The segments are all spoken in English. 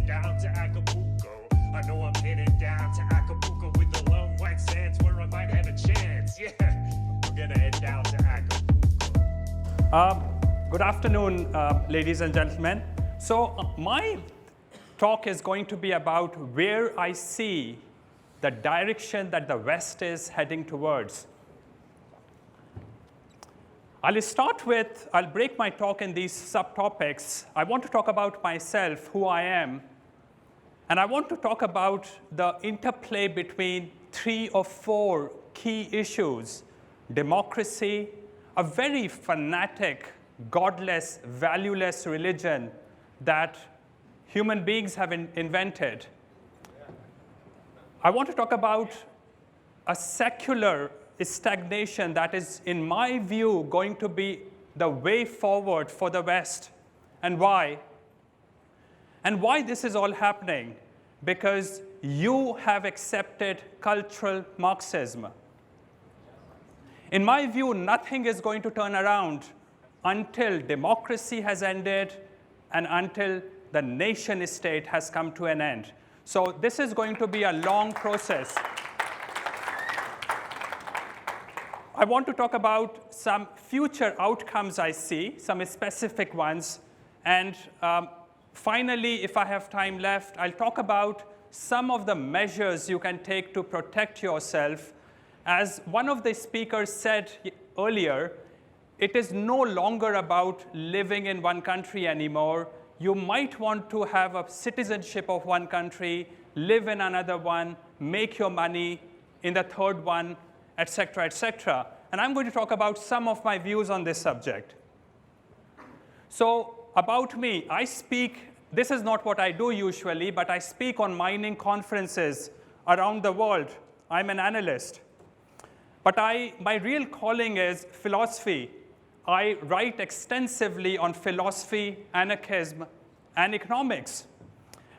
down to Acapulco. I know I'm headed down to Acapulco with the love white sands where I might have a chance. Yeah, we're gonna head down to Acapulco. Good afternoon, ladies and gentlemen. So my talk is going to be about where I see the direction that the West is heading towards. I'll break my talk in these subtopics. I want to talk about myself, who I am, and I want to talk about the interplay between 3 or 4 key issues: democracy, a very fanatic, godless, valueless religion that human beings have invented. I want to talk about a secular stagnation that is, in my view, going to be the way forward for the West. And why? And why this is all happening? Because you have accepted cultural Marxism. In my view, nothing is going to turn around until democracy has ended and until the nation state has come to an end. So this is going to be a long process. I want to talk about some future outcomes I see, some specific ones. And finally, if I have time left, I'll talk about some of the measures you can take to protect yourself. As one of the speakers said earlier, it is no longer about living in one country anymore. You might want to have a citizenship of one country, live in another one, make your money in the third one, et cetera, et cetera. And I'm going to talk about some of my views on this subject. So about me, I speak, this is not what I do usually, but I speak on mining conferences around the world. I'm an analyst. But my real calling is philosophy. I write extensively on philosophy, anarchism, and economics.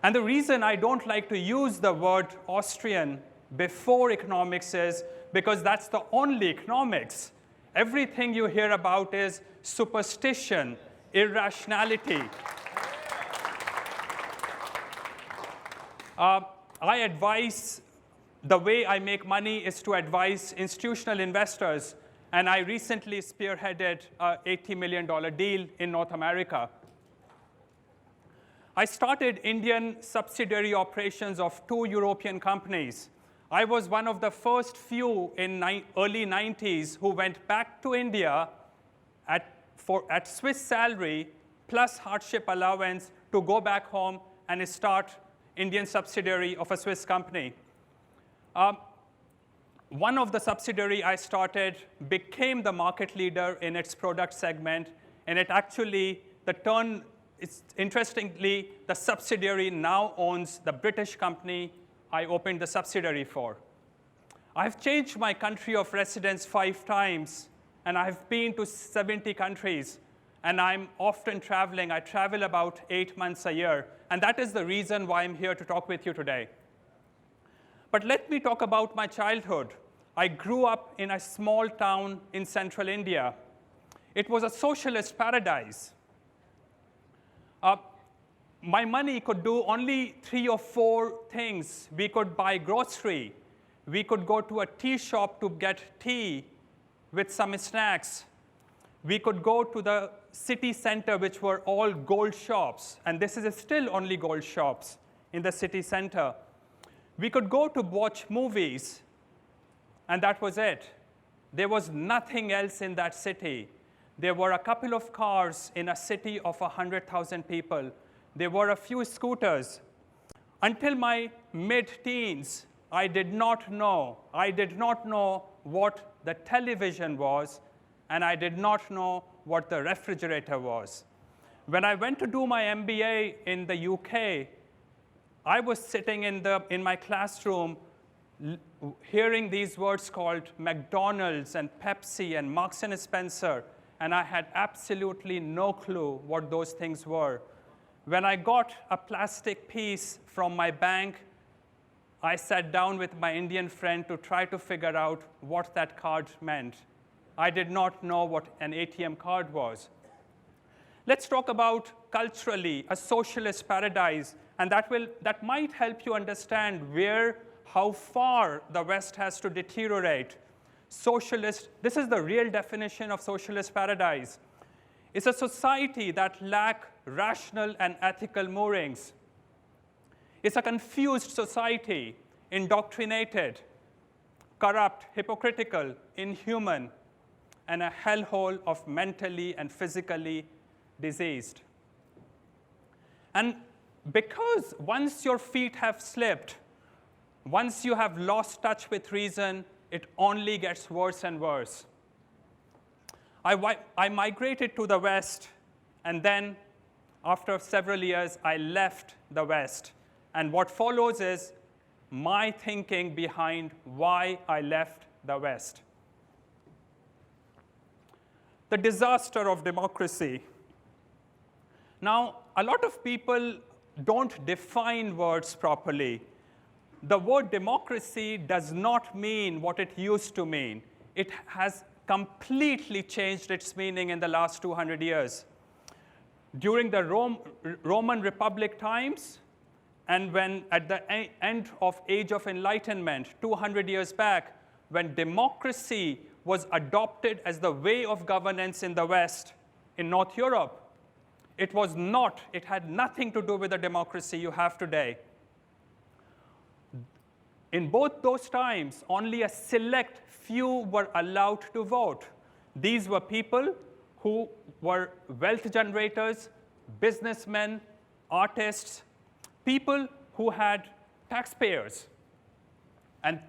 And the reason I don't like to use the word Austrian before economics is because that's the only economics. Everything you hear about is superstition, irrationality. I advise, the way I make money is to advise institutional investors. And I recently spearheaded an $80 million deal in North America. I started Indian subsidiary operations of 2 European companies. I was one of the first few in early 90s who went back to India at Swiss salary plus hardship allowance to go back home and start Indian subsidiary of a Swiss company. One of the subsidiary I started became the market leader in its product segment, and it actually, interestingly, the subsidiary now owns the British company I opened the subsidiary for. I've changed my country of residence 5 times, and I've been to 70 countries, and I'm often traveling. I travel about 8 months a year, and that is the reason why I'm here to talk with you today. But let me talk about my childhood. I grew up in a small town in central India. It was a socialist paradise. My money could do only 3 or 4 things. We could buy grocery. We could go to a tea shop to get tea with some snacks. We could go to the city center, which were all gold shops. And this is still only gold shops in the city center. We could go to watch movies, and that was it. There was nothing else in that city. There were a couple of cars in a city of 100,000 people. There were a few scooters. Until my mid-teens, I did not know what the television was, and I did not know what the refrigerator was. When I went to do my MBA in the UK, I was sitting in my classroom hearing these words called McDonald's and Pepsi and Marks and Spencer, and I had absolutely no clue what those things were. When I got a plastic piece from my bank, I sat down with my Indian friend to try to figure out what that card meant. I did not know what an ATM card was. Let's talk about culturally a socialist paradise, and that might help you understand how far the West has to deteriorate. Socialist, this is the real definition of socialist paradise. It's a society that lacks rational and ethical moorings. It's a confused society, indoctrinated, corrupt, hypocritical, inhuman, and a hellhole of mentally and physically diseased. And because once your feet have slipped, once you have lost touch with reason, it only gets worse and worse. I migrated to the West, and then after several years, I left the West. And what follows is my thinking behind why I left the West. The disaster of democracy. Now, a lot of people don't define words properly. The word democracy does not mean what it used to mean. It has completely changed its meaning in the last 200 years. During the Roman Republic times, and when at the end of Age of Enlightenment, 200 years back, when democracy was adopted as the way of governance in the West, in North Europe, it had nothing to do with the democracy you have today. In both those times, only a select few were allowed to vote. These were people who were wealth generators, businessmen, artists, people who had taxpayers. And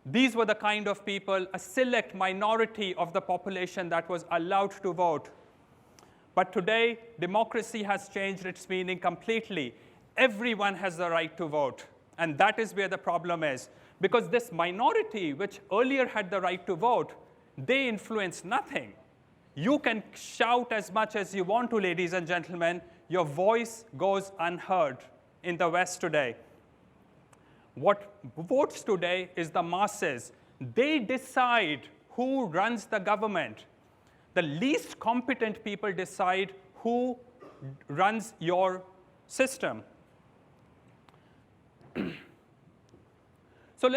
these were the kind of people, a select minority of the population that was allowed to vote. But today, democracy has changed its meaning completely. Everyone has the right to vote. And that is where the problem is. Because this minority, which earlier had the right to vote, they influence nothing. You can shout as much as you want to, ladies and gentlemen. Your voice goes unheard in the West today. What votes today is the masses. They decide who runs the government. The least competent people decide who runs your system. So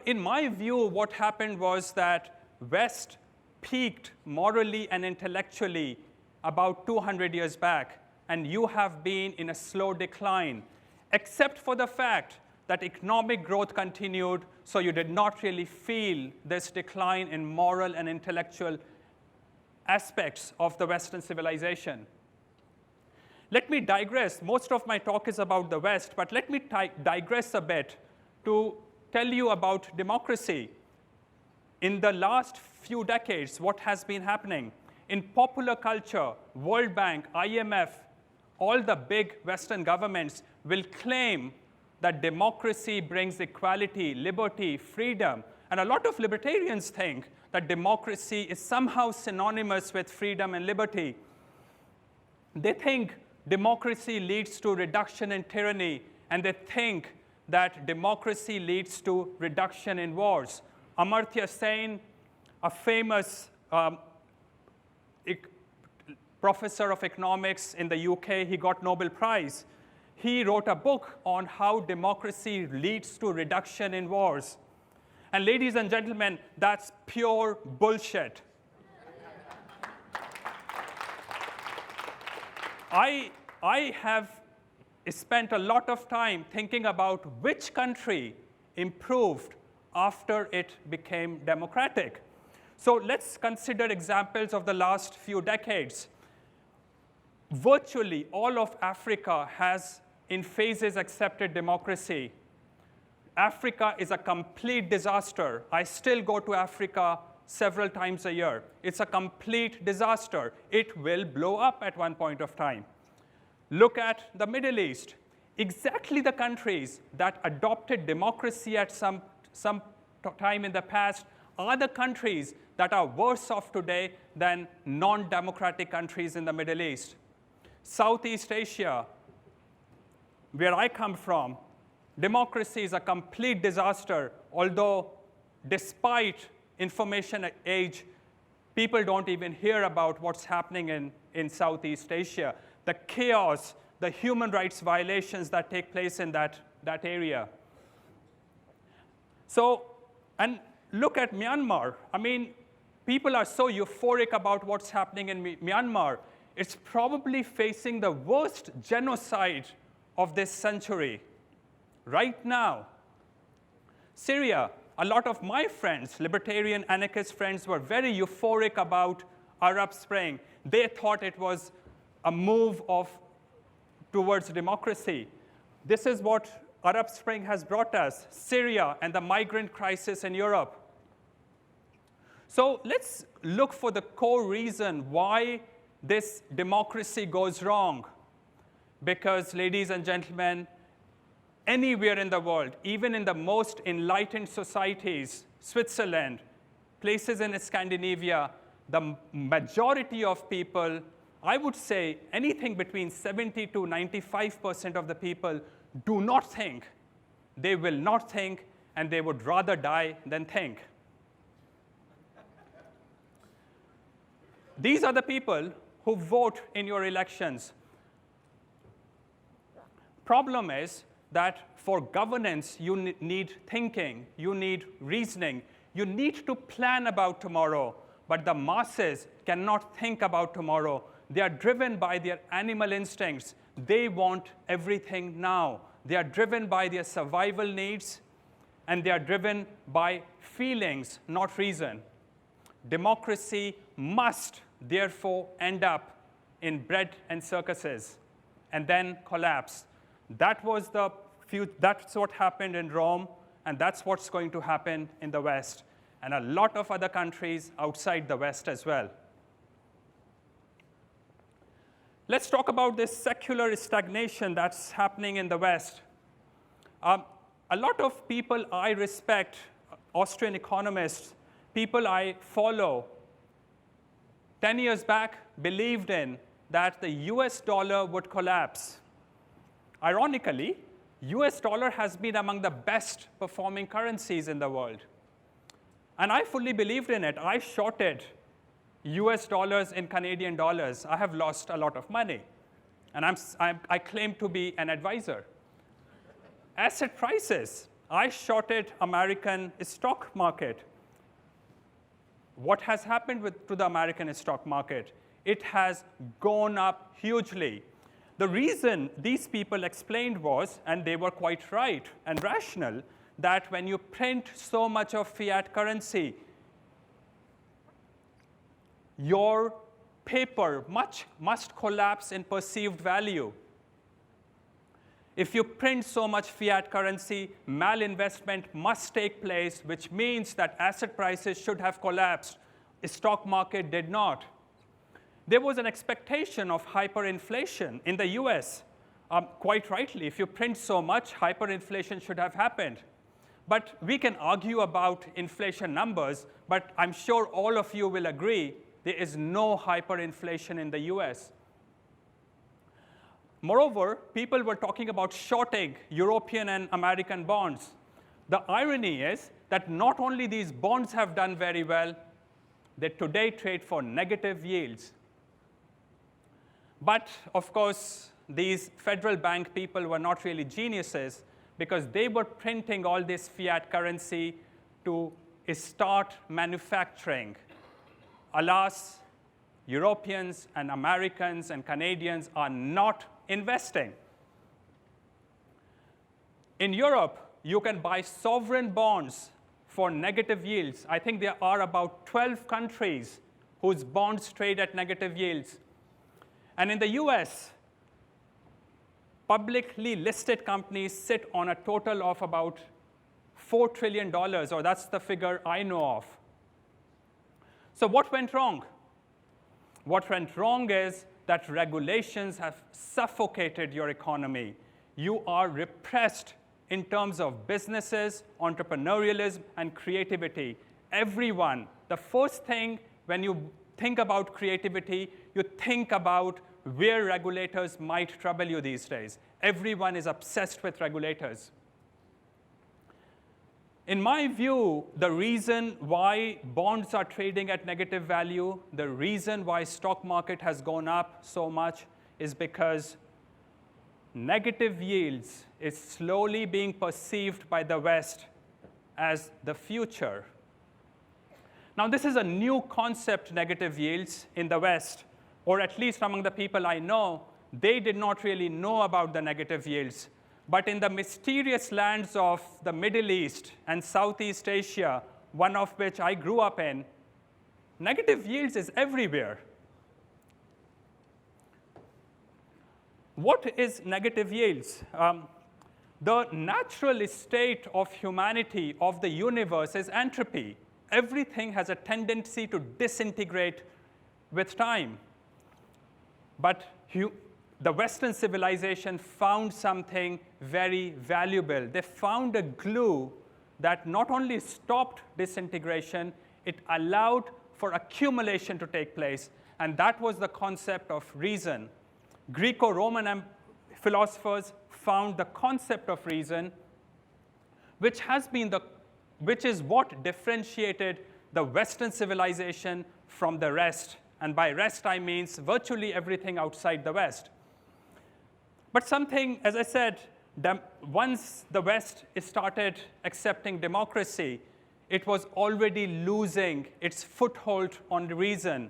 in my view, what happened was that West peaked morally and intellectually about 200 years back, and you have been in a slow decline, except for the fact that economic growth continued, so you did not really feel this decline in moral and intellectual aspects of the Western civilization. Let me digress. Most of my talk is about the West, but let me digress a bit to tell you about democracy. In the last few decades, what has been happening? In popular culture, World Bank, IMF, all the big Western governments will claim that democracy brings equality, liberty, freedom. And a lot of libertarians think that democracy is somehow synonymous with freedom and liberty. They think democracy leads to reduction in tyranny, and they think that democracy leads to reduction in wars. Amartya Sen, a famous professor of economics in the UK, he got Nobel Prize. He wrote a book on how democracy leads to reduction in wars. And ladies and gentlemen, that's pure bullshit. I have spent a lot of time thinking about which country improved after it became democratic. So let's consider examples of the last few decades. Virtually all of Africa has, in phases, accepted democracy. Africa is a complete disaster. I still go to Africa several times a year. It's a complete disaster. It will blow up at one point of time. Look at the Middle East. Exactly the countries that adopted democracy at some time in the past are the countries that are worse off today than non-democratic countries in the Middle East. Southeast Asia, where I come from, democracy is a complete disaster, although despite information age, people don't even hear about what's happening in Southeast Asia, the chaos, the human rights violations that take place in that area. So, and look at Myanmar. I mean, people are so euphoric about what's happening in Myanmar. It's probably facing the worst genocide of this century right now. Syria, a lot of my friends, libertarian anarchist friends, were very euphoric about Arab Spring. They thought it was a move towards democracy. This is what Arab Spring has brought us, Syria and the migrant crisis in Europe. So let's look for the core reason why this democracy goes wrong. Because, ladies and gentlemen, anywhere in the world, even in the most enlightened societies, Switzerland, places in Scandinavia, the majority of people, I would say anything between 70 to 95% of the people do not think. They will not think, and they would rather die than think. These are the people who vote in your elections. Problem is that for governance, you need thinking, you need reasoning, you need to plan about tomorrow, but the masses cannot think about tomorrow. They are driven by their animal instincts. They want everything now. They are driven by their survival needs, and they are driven by feelings, not reason. Democracy must, therefore, end up in bread and circuses, and then collapse. That's what happened in Rome, and that's what's going to happen in the West, and a lot of other countries outside the West as well. Let's talk about this secular stagnation that's happening in the West. A lot of people I respect, Austrian economists, people I follow, 10 years back believed in that the US dollar would collapse. Ironically, US dollar has been among the best performing currencies in the world. And I fully believed in it. I shorted US dollars in Canadian dollars. I have lost a lot of money. And I claim to be an advisor. Asset prices. I shorted American stock market. What has happened to the American stock market? It has gone up hugely. The reason these people explained was, and they were quite right and rational, that when you print so much of fiat currency, your paper must collapse in perceived value. If you print so much fiat currency, malinvestment must take place, which means that asset prices should have collapsed. The stock market did not. There was an expectation of hyperinflation in the US. Quite rightly, if you print so much, hyperinflation should have happened. But we can argue about inflation numbers, but I'm sure all of you will agree there is no hyperinflation in the US. Moreover, people were talking about shorting European and American bonds. The irony is that not only these bonds have done very well, they today trade for negative yields. But, of course, these federal bank people were not really geniuses because they were printing all this fiat currency to start manufacturing. Alas, Europeans and Americans and Canadians are not investing. In Europe, you can buy sovereign bonds for negative yields. I think there are about 12 countries whose bonds trade at negative yields. And in the US, publicly listed companies sit on a total of about $4 trillion, or that's the figure I know of. So what went wrong? What went wrong is that regulations have suffocated your economy. You are repressed in terms of businesses, entrepreneurialism, and creativity. Everyone, the first thing when you think about creativity, you think about where regulators might trouble you these days. Everyone is obsessed with regulators. In my view, the reason why bonds are trading at negative value, the reason why stock market has gone up so much is because negative yields is slowly being perceived by the West as the future. Now, this is a new concept, negative yields, in the West, or at least among the people I know. They did not really know about the negative yields. But in the mysterious lands of the Middle East and Southeast Asia, one of which I grew up in, negative yields is everywhere. What is negative yields? The natural state of humanity, of the universe, is entropy. Everything has a tendency to disintegrate with time. But the Western civilization found something very valuable. They found a glue that not only stopped disintegration, it allowed for accumulation to take place. And that was the concept of reason. Greco-Roman philosophers found the concept of reason, which is what differentiated the Western civilization from the rest. And by rest, I mean virtually everything outside the West. But something, as I said, once the West started accepting democracy, it was already losing its foothold on reason.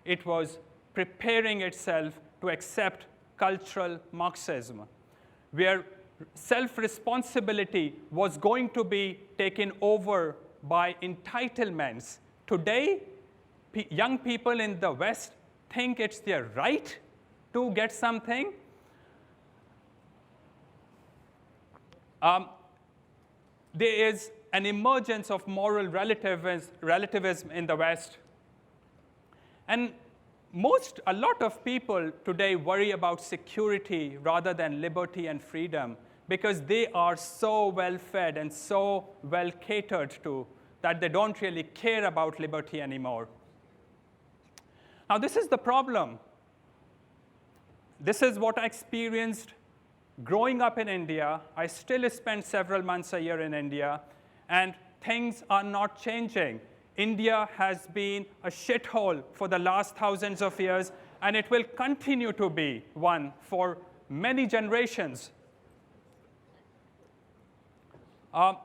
It was preparing itself to accept cultural Marxism, where self-responsibility was going to be taken over by entitlements. Today, young people in the West think it's their right to get something. There is an emergence of moral relativism in the West. And a lot of people today worry about security rather than liberty and freedom because they are so well fed and so well catered to that they don't really care about liberty anymore. Now, this is the problem. This is what I experienced growing up in India. I still spend several months a year in India, and things are not changing. India has been a shithole for the last thousands of years, and it will continue to be one for many generations. Why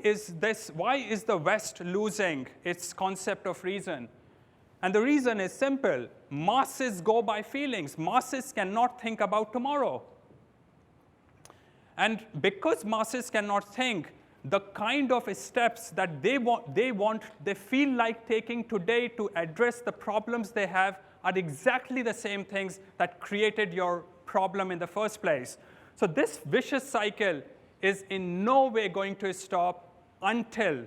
is the West losing its concept of reason? And the reason is simple. Masses go by feelings. Masses cannot think about tomorrow. And because masses cannot think, the kind of steps that they feel like taking today to address the problems they have are exactly the same things that created your problem in the first place. So this vicious cycle is in no way going to stop until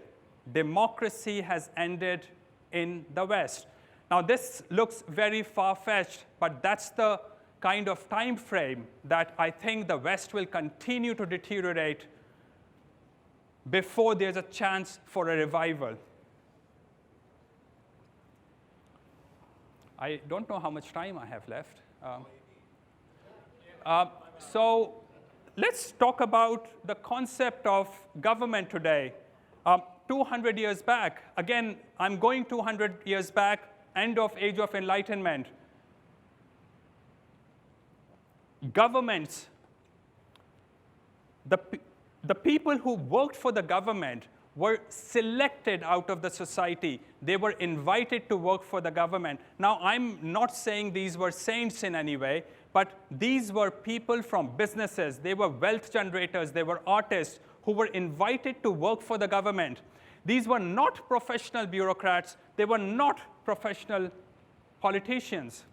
democracy has ended in the West. Now, this looks very far-fetched, but that's the kind of time frame that I think the West will continue to deteriorate before there's a chance for a revival. I don't know how much time I have left. So let's talk about the concept of government today. 200 years back, again, I'm going 200 years back, end of Age of Enlightenment. Governments, the people who worked for the government were selected out of the society. They were invited to work for the government. Now, I'm not saying these were saints in any way, but these were people from businesses. They were wealth generators. They were artists who were invited to work for the government. These were not professional bureaucrats. They were not professional politicians.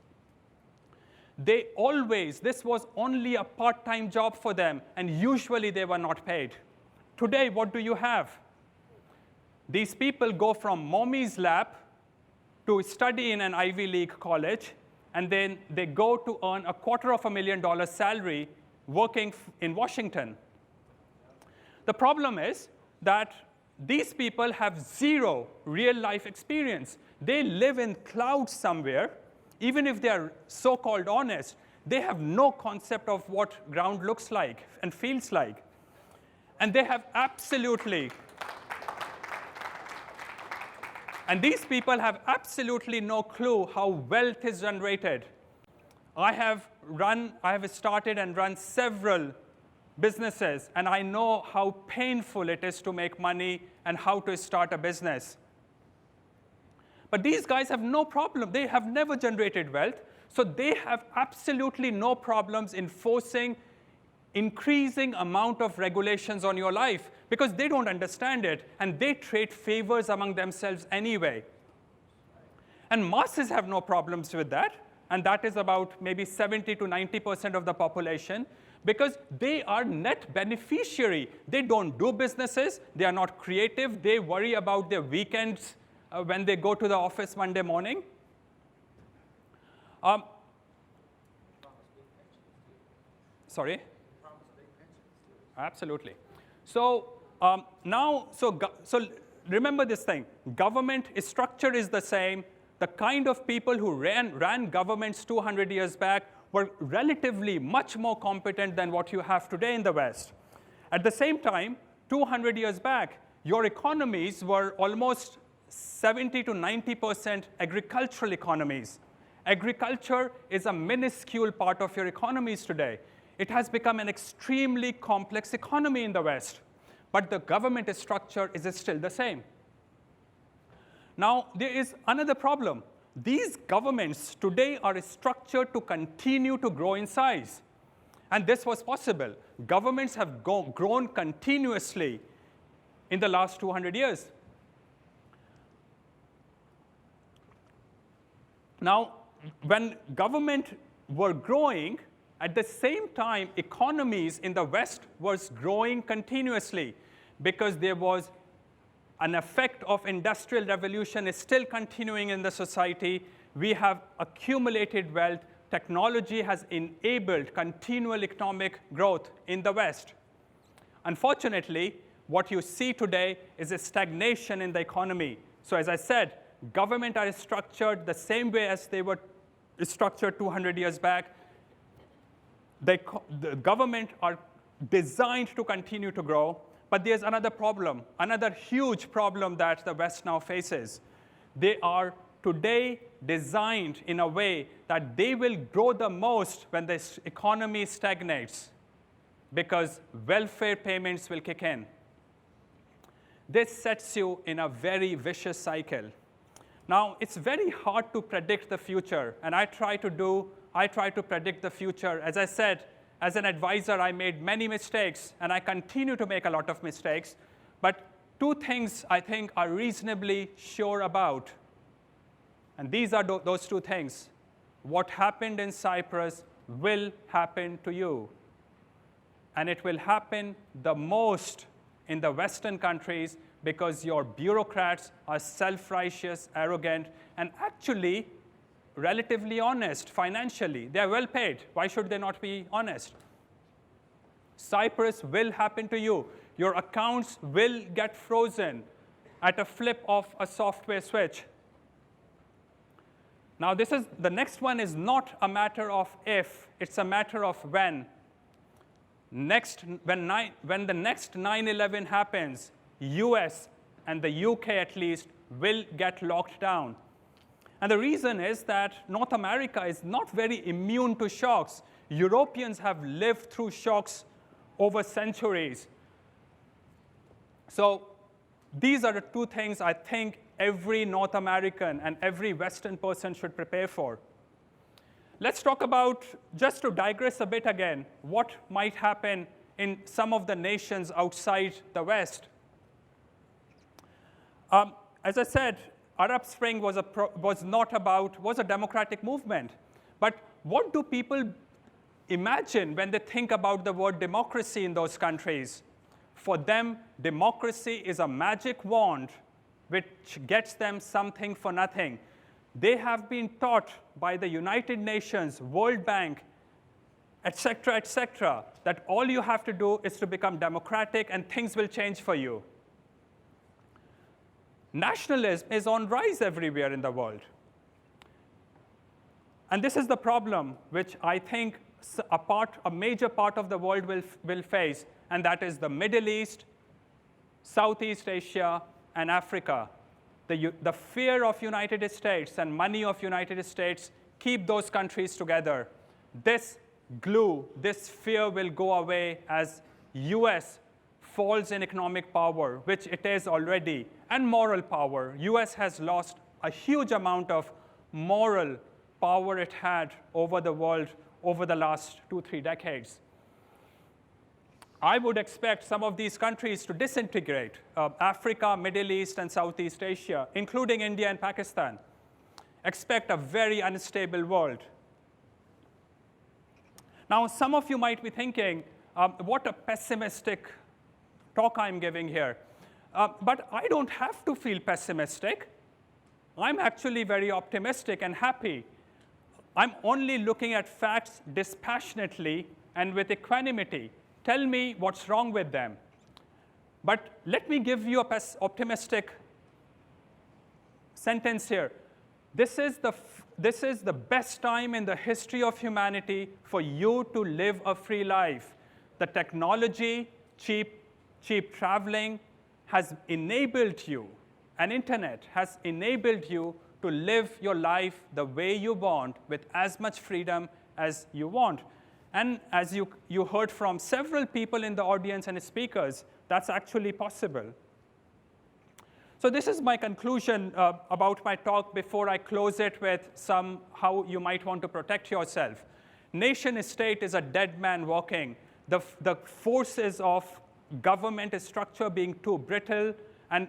This was only a part-time job for them, and usually they were not paid. Today, what do you have? These people go from mommy's lap to study in an Ivy League college, and then they go to earn a $250,000 salary working in Washington. The problem is that these people have zero real-life experience. They live in clouds somewhere. Even if they are so-called honest, they have no concept of what ground looks like and feels like. And they have absolutely, and these people have absolutely no clue how wealth is generated. I have started and run several businesses, and I know how painful it is to make money and how to start a business. But these guys have no problem. They have never generated wealth, so they have absolutely no problems enforcing increasing amount of regulations on your life because they don't understand it, and they trade favors among themselves anyway. And masses have no problems with that, and that is about maybe 70 to 90% of the population, because they are net beneficiary. They don't do businesses. They are not creative. They worry about their weekends when they go to the office Monday morning. Sorry? Absolutely. So so remember this thing. Government structure is the same. The kind of people who ran governments 200 years back were relatively much more competent than what you have today in the West. At the same time, 200 years back, your economies were almost 70 to 90% agricultural economies. Agriculture is a minuscule part of your economies today. It has become an extremely complex economy in the West, but the government structure is still the same. Now, there is another problem. These governments today are structured to continue to grow in size. And this was possible. Governments have grown continuously in the last 200 years. Now, when government were growing, at the same time, economies in the West was growing continuously because there was an effect of industrial revolution is still continuing in the society. We have accumulated wealth. Technology has enabled continual economic growth in the West. Unfortunately, what you see today is a stagnation in the economy. So as I said, government are structured the same way as they were structured 200 years back. The government are designed to continue to grow. But there's another problem, another huge problem that the West now faces. They are today designed in a way that they will grow the most when the economy stagnates because welfare payments will kick in. This sets you in a very vicious cycle. Now, it's very hard to predict the future, and I try to predict the future. As I said, as an advisor, I made many mistakes, and I continue to make a lot of mistakes. But two things I think are reasonably sure about. And these are those two things. What happened in Cyprus will happen to you. And it will happen the most in the Western countries because your bureaucrats are self-righteous, arrogant, and actually relatively honest financially. They are well paid. Why should they not be honest? Cyprus will happen to you. Your accounts will get frozen at a flip of a software switch. Now, the next one is not a matter of if, it's a matter of when. When the next 9/11 happens, US and the UK at least will get locked down. And the reason is that North America is not very immune to shocks. Europeans have lived through shocks over centuries. So these are the two things I think every North American and every Western person should prepare for. Let's talk about, just to digress a bit again, what might happen in some of the nations outside the West. As I said, Arab Spring was a democratic movement. But what do people imagine when they think about the word democracy in those countries? For them, democracy is a magic wand which gets them something for nothing. They have been taught by the United Nations, World Bank, etc., that all you have to do is to become democratic and things will change for you. Nationalism is on rise everywhere in the world. And this is the problem which I think a major part of the world will face. and that is the Middle East, Southeast Asia, and Africa. The fear of United States and money of United States keep those countries together. This glue, this fear will go away as US falls in economic power, which it is already, and moral power. US has lost a huge amount of moral power it had over the world over the last 2-3 decades. I would expect some of these countries to disintegrate, Africa, Middle East, and Southeast Asia, including India and Pakistan. Expect a very unstable world. Now, some of you might be thinking, what a pessimistic talk I'm giving here. But I don't have to feel pessimistic. I'm actually very optimistic and happy. I'm only looking at facts dispassionately and with equanimity. Tell me what's wrong with them. But let me give you an optimistic sentence here. This is the best time in the history of humanity for you to live a free life. The technology, cheap traveling has enabled you, and internet has enabled you to live your life the way you want with as much freedom as you want. And as you heard from several people in the audience and speakers, that's actually possible. So this is my conclusion about my talk before I close it with some how you might want to protect yourself. Nation state is a dead man walking. The forces of government structure being too brittle and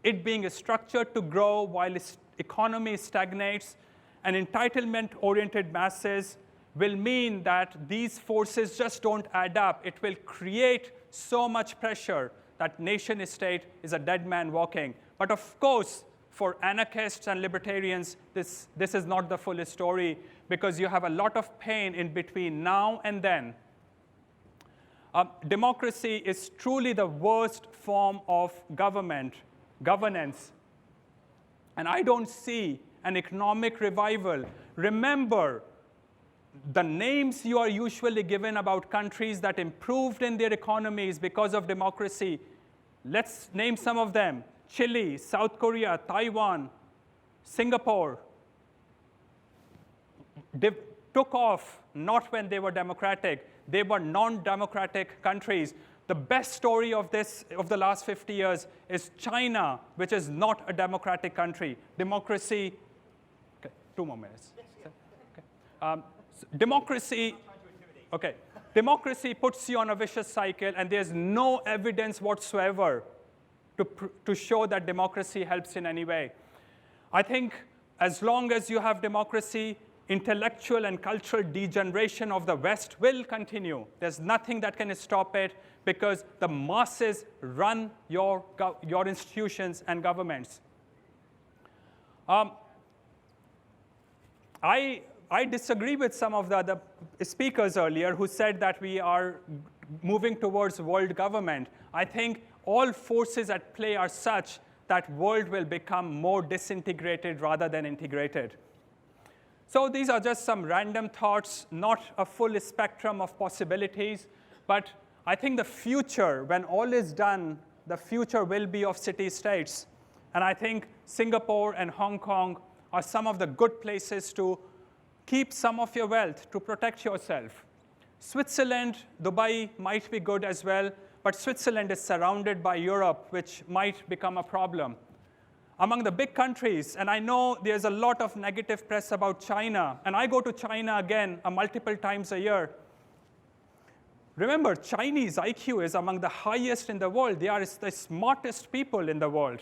it being structured to grow while its economy stagnates, and entitlement-oriented masses will mean that these forces just don't add up. It will create so much pressure that nation state is a dead man walking. But of course, for anarchists and libertarians, this is not the full story because you have a lot of pain in between now and then. Democracy is truly the worst form of governance. And I don't see an economic revival. Remember, the names you are usually given about countries that improved in their economies because of democracy, let's name some of them. Chile, South Korea, Taiwan, Singapore. They took off not when they were democratic. They were non-democratic countries. The best story of the last 50 years is China, which is not a democratic country. Democracy, okay, 2 more minutes. Okay. Democracy puts you on a vicious cycle, and there's no evidence whatsoever to show that democracy helps in any way. I think as long as you have democracy, intellectual and cultural degeneration of the West will continue. There's nothing that can stop it because the masses run your institutions and governments. I disagree with some of the other speakers earlier who said that we are moving towards world government. I think all forces at play are such that world will become more disintegrated rather than integrated. So these are just some random thoughts, not a full spectrum of possibilities, but I think the future, when all is done, the future will be of city-states. And I think Singapore and Hong Kong are some of the good places to keep some of your wealth, to protect yourself. Switzerland, Dubai might be good as well, but Switzerland is surrounded by Europe, which might become a problem. Among the big countries, and I know there's a lot of negative press about China, and I go to China again multiple times a year. Remember, Chinese IQ is among the highest in the world. They are the smartest people in the world.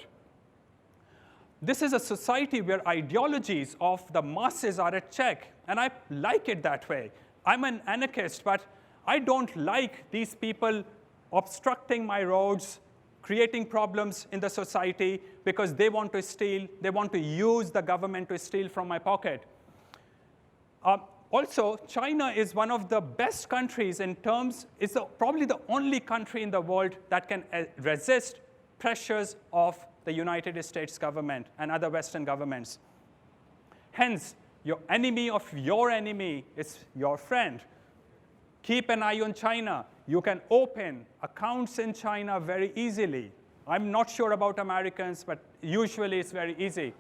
This is a society where ideologies of the masses are at check, and I like it that way. I'm an anarchist, but I don't like these people obstructing my roads, creating problems in the society because they want to steal, they want to use the government to steal from my pocket. Also, China is one of the best countries in terms, it's probably the only country in the world that can resist pressures of the United States government and other Western governments. Hence, your enemy of your enemy is your friend. Keep an eye on China. You can open accounts in China very easily. I'm not sure about Americans, but usually it's very easy.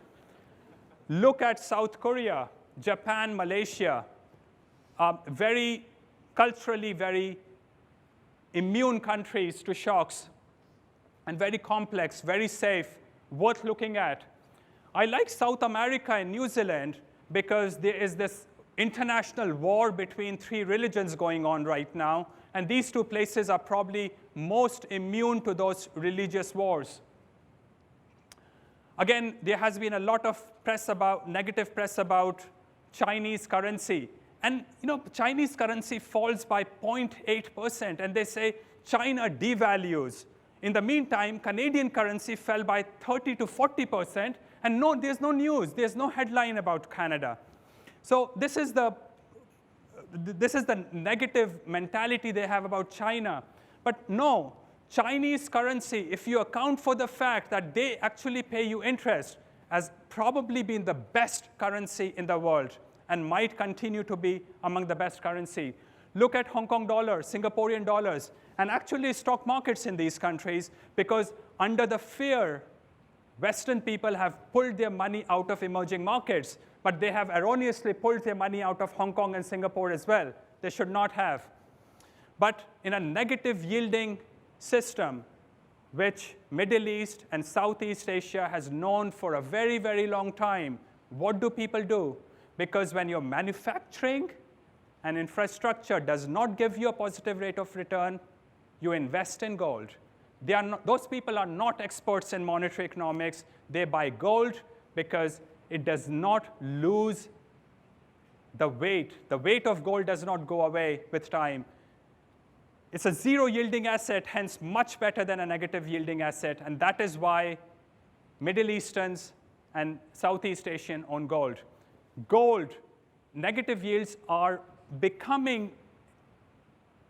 Look at South Korea, Japan, Malaysia, very culturally very immune countries to shocks and very complex, very safe, worth looking at. I like South America and New Zealand because there is this international war between three religions going on right now, and these two places are probably most immune to those religious wars. Again, there has been a lot of negative press about Chinese currency. And Chinese currency falls by 0.8%, and they say China devalues. In the meantime, Canadian currency fell by 30 to 40%, and there's no news. There's no headline about Canada. So this is the negative mentality they have about China. But no, Chinese currency, if you account for the fact that they actually pay you interest, has probably been the best currency in the world and might continue to be among the best currency. Look at Hong Kong dollars, Singaporean dollars, and actually stock markets in these countries, because under the fear, Western people have pulled their money out of emerging markets, but they have erroneously pulled their money out of Hong Kong and Singapore as well. They should not have. But in a negative yielding system, which Middle East and Southeast Asia has known for a very, very long time, what do people do? Because when your manufacturing and infrastructure does not give you a positive rate of return, you invest in gold. Those people are not experts in monetary economics. They buy gold because it does not lose the weight. The weight of gold does not go away with time. It's a zero yielding asset, hence much better than a negative yielding asset, and that is why Middle Easterns and Southeast Asian own gold. Gold, negative yields are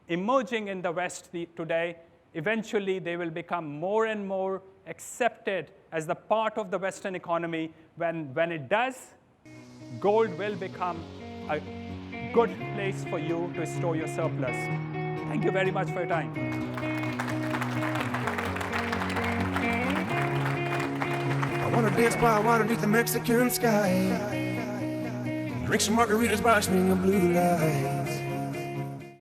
emerging in the West today. Eventually, they will become more and more accepted as the part of the Western economy. When it does, gold will become a good place for you to store your surplus. Thank you very much for your time. I want to dance by water beneath the Mexican sky. Drink some margaritas by a string of blue lights.